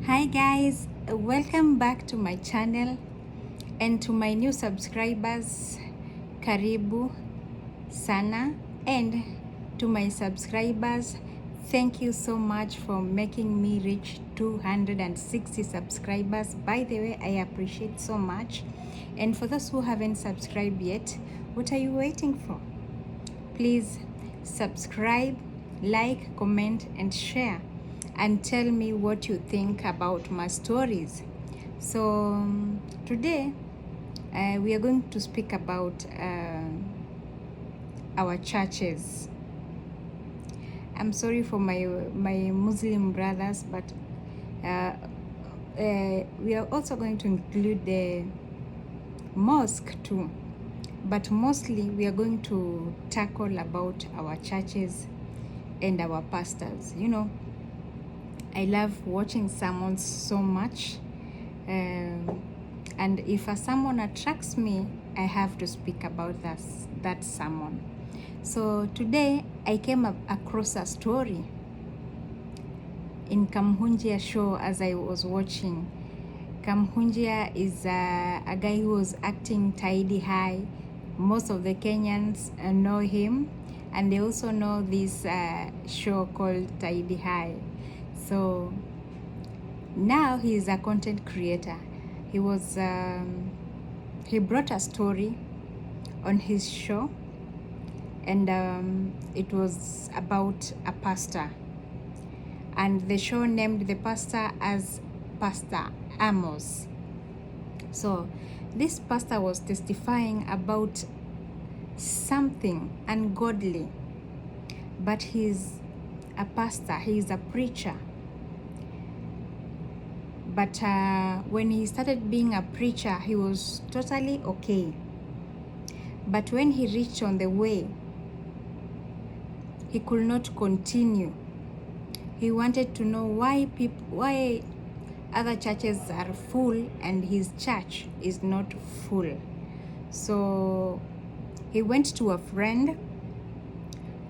Hi guys, welcome back to my channel, and to my new subscribers, karibu sana, and to my subscribers, thank you so much for making me reach 260 subscribers. By the way, I appreciate so much. And for those who haven't subscribed yet, what are you waiting for? Please subscribe, like, comment, and share, and tell me what you think about my stories. So today we are going to speak about our churches. I'm sorry for my Muslim brothers, but we are also going to include the mosque too. But mostly we are going to tackle about our churches and our pastors. You know, I love watching sermons so much, and if a sermon attracts me, I have to speak about that sermon. So today I came across a story in Kamhunjia show as I was watching. Kamhunjia is a guy who was acting Tidy High. Most of the Kenyans know him, and they also know this show called Tidy High. So now he is a content creator. He brought a story on his show, and it was about a pastor, and the show named the pastor as Pastor Amos. So this pastor was testifying about something ungodly, but he's a pastor, he's a preacher. But when he started being a preacher, he was totally okay. But when he reached on the way, he could not continue. He wanted to know why other churches are full and his church is not full. So he went to a friend,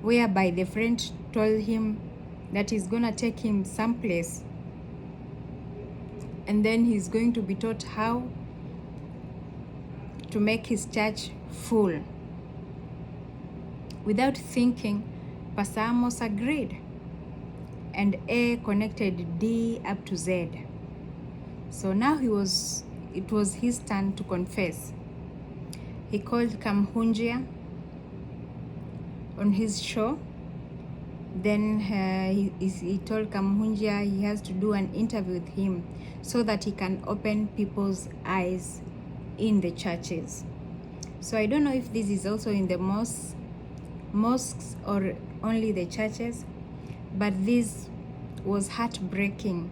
whereby the friend told him that he's gonna take him someplace, and then he's going to be taught how to make his church full. Without thinking, Pastor Amos agreed, and A connected D up to Z. So now it was his turn to confess. He called Kamhunjia on his show. Then he told Kamhunjia he has to do an interview with him so that he can open people's eyes in the churches. So I don't know if this is also in the mosques or only the churches, but this was heartbreaking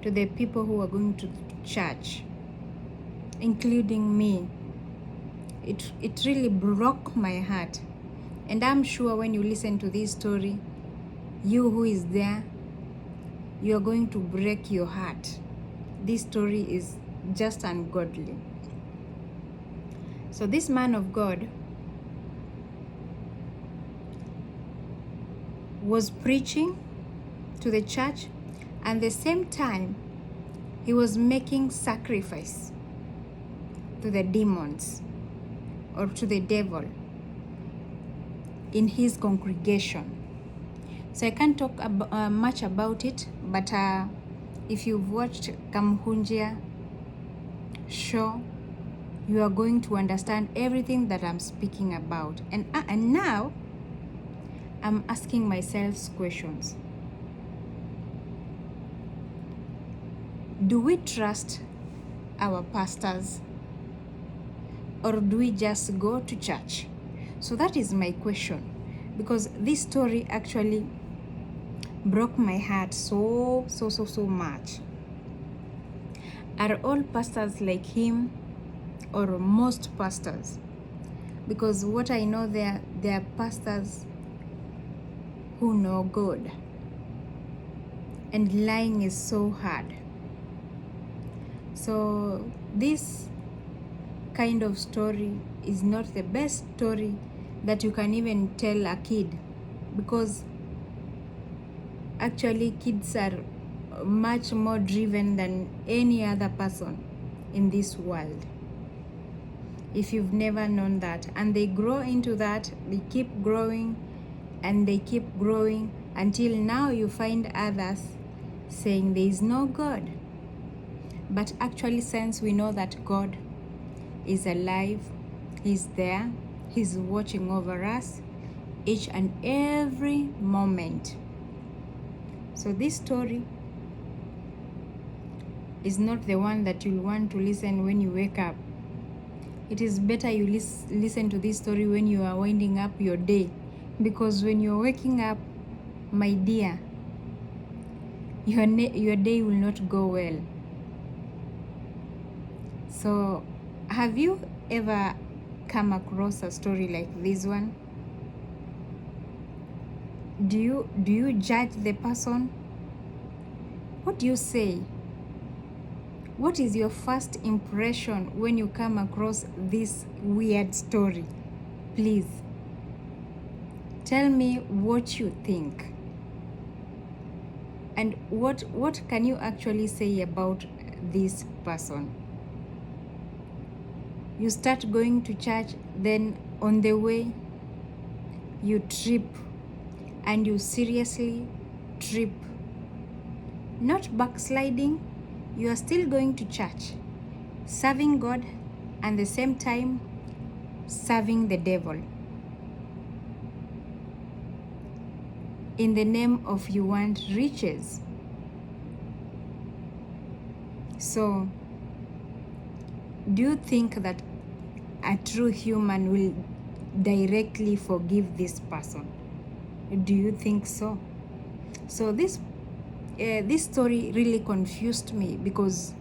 to the people who are going to church, including me. It really broke my heart, and I'm sure when you listen to this story, you who is there, you are going to break your heart. This story is just ungodly. So this man of God was preaching to the church, and at the same time he was making sacrifice to the demons or to the devil in his congregation. So I can't talk much about it, but if you've watched Kamhunjia show, you are going to understand everything that I'm speaking about. And now I'm asking myself questions. Do we trust our pastors, or do we just go to church? So that is my question, because this story actually broke my heart so much. Are all pastors like him, or most pastors? Because what I know, there are pastors who know God, and lying is so hard. So this kind of story is not the best story that you can even tell a kid, because actually kids are much more driven than any other person in this world. If you've never known that, and they grow into that, they keep growing and they keep growing until now you find others saying there is no God. But actually, since we know that God is alive, He's there, He's watching over us each and every moment. So this story is not the one that you'll want to listen when you wake up. It is better you listen to this story when you are winding up your day, because when you're waking up, my dear, your day will not go well. So have you ever come across a story like this one? Do you judge the person? What do you say? What is your first impression when you come across this weird story? Please tell me what you think. And what can you actually say about this person? You start going to church, then on the way you trip, and you seriously trip. Not backsliding, you are still going to church, serving God, and at the same time serving the devil. In the name of you want riches. So, do you think that a true human will directly forgive this person? Do you think so? So this story really confused me, because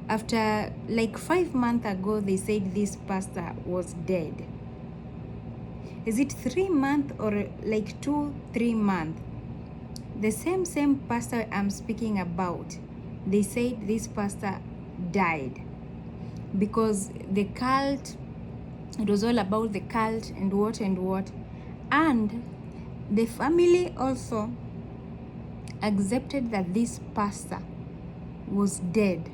after like 5 months ago they said this pastor was dead. Is it 3 months or like 2-3 months? The same pastor I'm speaking about, they said this pastor died because the cult, it was all about the cult and what, and the family also accepted that this pastor was dead.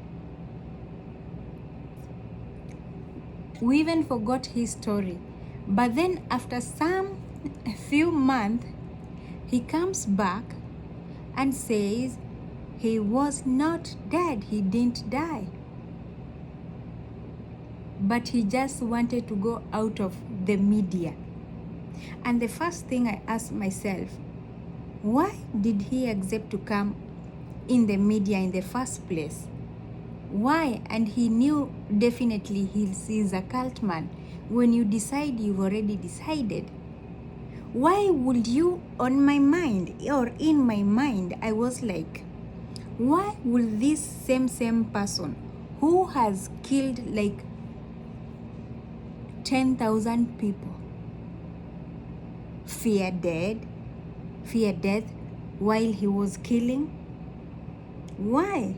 We even forgot his story. But then after a few months, he comes back and says he was not dead, he didn't die. But he just wanted to go out of the media. And the first thing I asked myself, why did he accept to come in the media in the first place? Why? And he knew definitely he's a cult man. When you decide, you've already decided. Why would you, on my mind, or in my mind, I was like, why will this same person who has killed like 10,000 people fear death while he was killing? Why?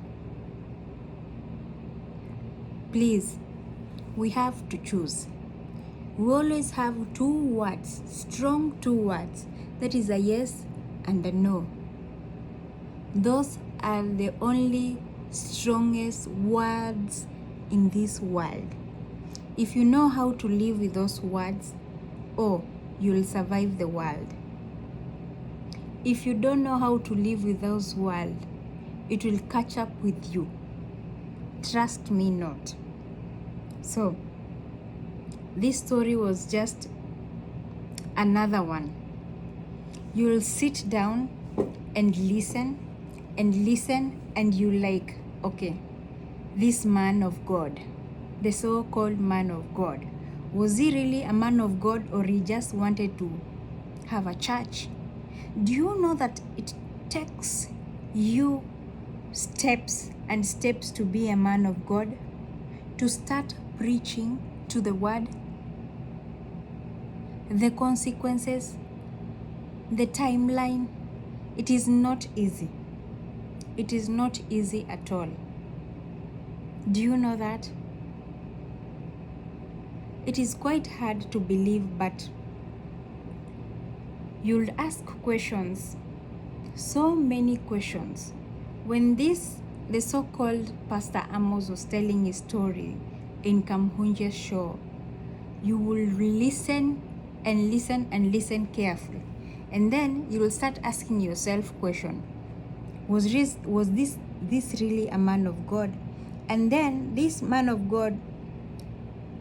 Please, we have to choose. We always have 2 words, strong 2 words. That is a yes and a no. Those are the only strongest words in this world. If you know how to live with those words, you'll survive the world. If you don't know how to live with those words, it will catch up with you. Trust me not. So, this story was just another one. You'll sit down and listen, and you like, okay, this man of God, the so-called man of God, was he really a man of God, or he just wanted to have a church? Do you know that it takes you steps and steps to be a man of God, to start preaching to the word? The consequences, the timeline, it is not easy. It is not easy at all. Do you know that? It is quite hard to believe, but you'll ask questions, so many questions. When the so-called Pastor Amos was telling his story in Kamhunja's show, you will listen and listen and listen carefully, and then you will start asking yourself question: was this really a man of God? And then this man of God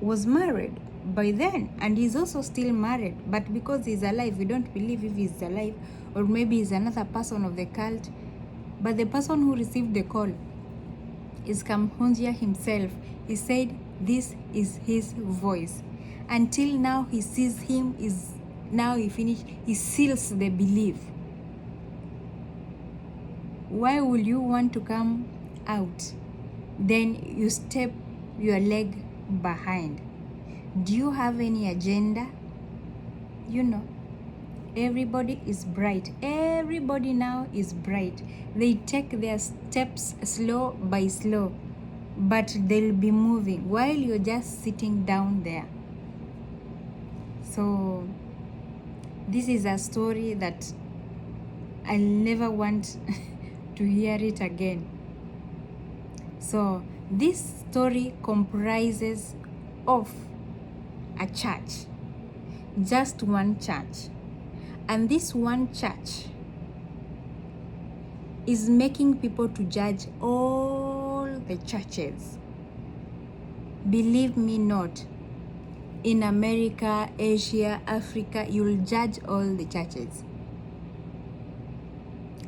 was married by then, and he's also still married, but because he's alive, we don't believe if he's alive, or maybe he's another person of the cult. But the person who received the call is Kamhunjia himself. He said this is his voice. Until now he sees him, is now he finished, he seals the belief. Why will you want to come out? Then you step your leg behind. Do you have any agenda? You know, everybody is bright. Everybody now is bright. They take their steps slow by slow, but they'll be moving while you're just sitting down there. So this is a story that I'll never want to hear it again. So this story comprises of a church, just one church, and this one church is making people to judge all the churches. Believe me not, in America, Asia, Africa, you'll judge all the churches,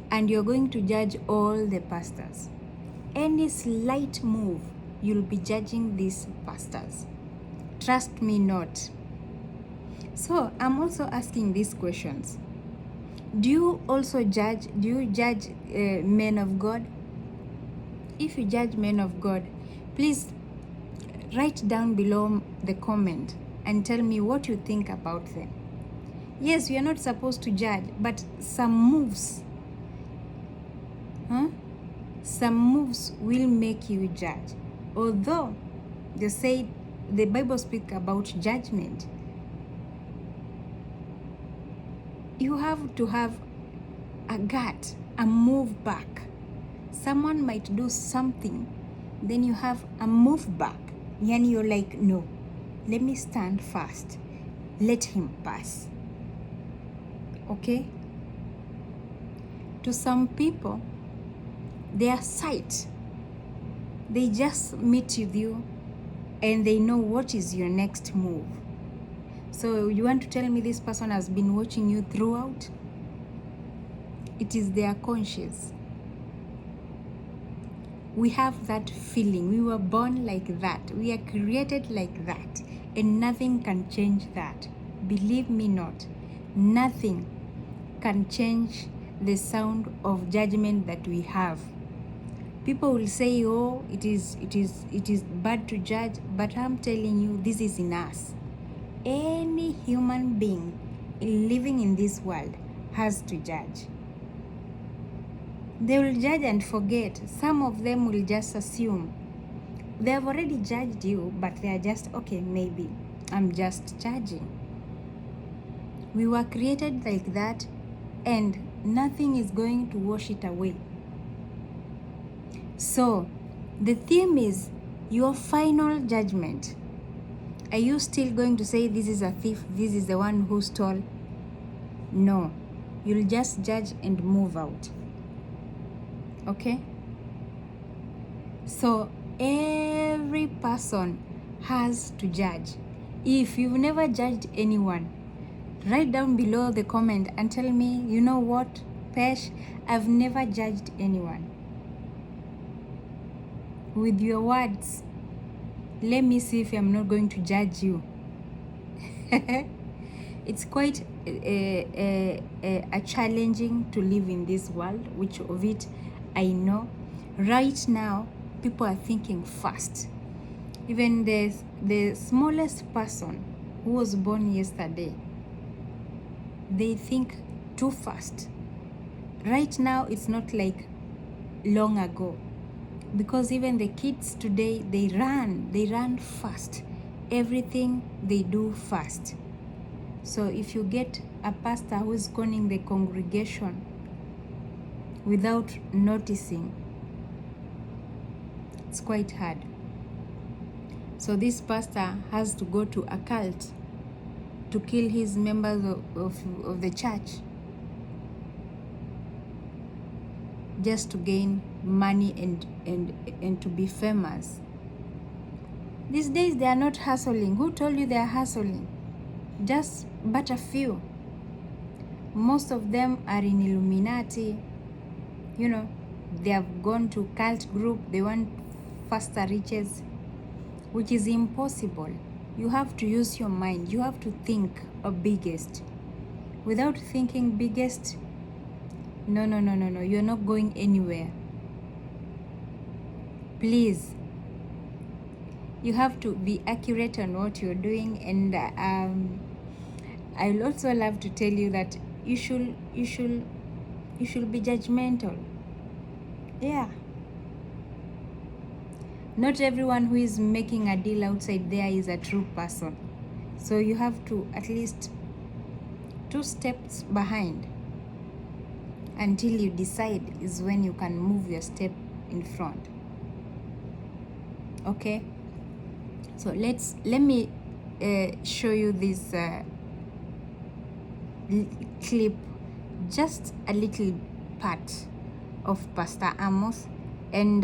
and you're going to judge all the pastors. Any slight move, you'll be judging these pastors. Trust me not. So I'm also asking these questions. Do you also judge? Do you judge men of God? If you judge men of God, please write down below the comment and tell me what you think about them. Yes, we are not supposed to judge, but some moves, some moves will make you judge. Although they say the Bible speaks about judgment, you have to have a gut, a move back. Someone might do something, then you have a move back. Yani you're like, no, let me stand first. Let him pass. Okay? To some people, their sight, they just meet with you and they know what is your next move. So you want to tell me this person has been watching you throughout? It is their conscience. We have that feeling. We were born like that. We are created like that. And nothing can change that. Believe me not. Nothing can change the sound of judgment that we have. People will say, oh, it is bad to judge, but I'm telling you, this is in us. Any human being living in this world has to judge. They will judge and forget. Some of them will just assume. They have already judged you, but they are just, okay, maybe I'm just judging. We were created like that, and nothing is going to wash it away. So the theme is your final judgment. Are you still going to say this is a thief, this is the one who stole? No, you'll just judge and move out. Okay? So every person has to judge. If you've never judged anyone, write down below the comment and tell me, you know what, Pesh, I've never judged anyone. With your words, let me see if I'm not going to judge you. It's quite a challenging to live in this world, which of it I know. Right now, people are thinking fast. Even the smallest person who was born yesterday, they think too fast. Right now, it's not like long ago. Because even the kids today, they run fast. Everything they do fast. So if you get a pastor who is conning the congregation without noticing, It's quite hard. So this pastor has to go to a cult to kill his members of the church just to gain money and to be famous. These days they are not hustling. Who told you they are hustling? Just but a few. Most of them are in Illuminati. You know, they have gone to cult group. They want faster riches, which is impossible. You have to use your mind. You have to think of biggest. Without thinking biggest, no, you're not going anywhere. Please, you have to be accurate on what you're doing. And I will also love to tell you that you should be judgmental. Yeah. Not everyone who is making a deal outside there is a true person. So you have to at least 2 steps behind until you decide is when you can move your step in front. Okay? So let me show you this clip, just a little part of Pastor Amos, and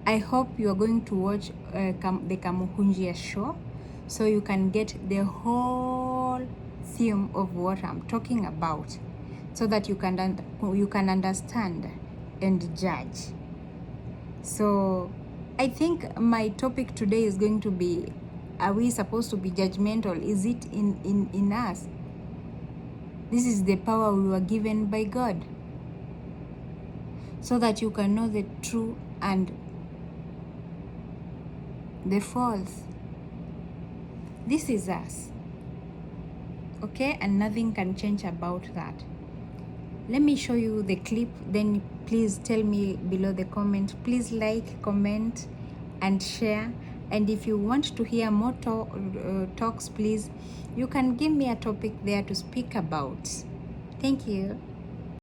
I hope you are going to watch the Kamuhunjia show so you can get the whole theme of what I'm talking about, so that you can understand and judge. So I think my topic today is going to be, are we supposed to be judgmental? Is it in us? This is the power we were given by God, so that you can know the true and the false. This is us. Okay? And nothing can change about that. Let me show you the clip, then please tell me below the comment. Please like, comment, and share. And if you want to hear more talks, please, you can give me a topic there to speak about. Thank you.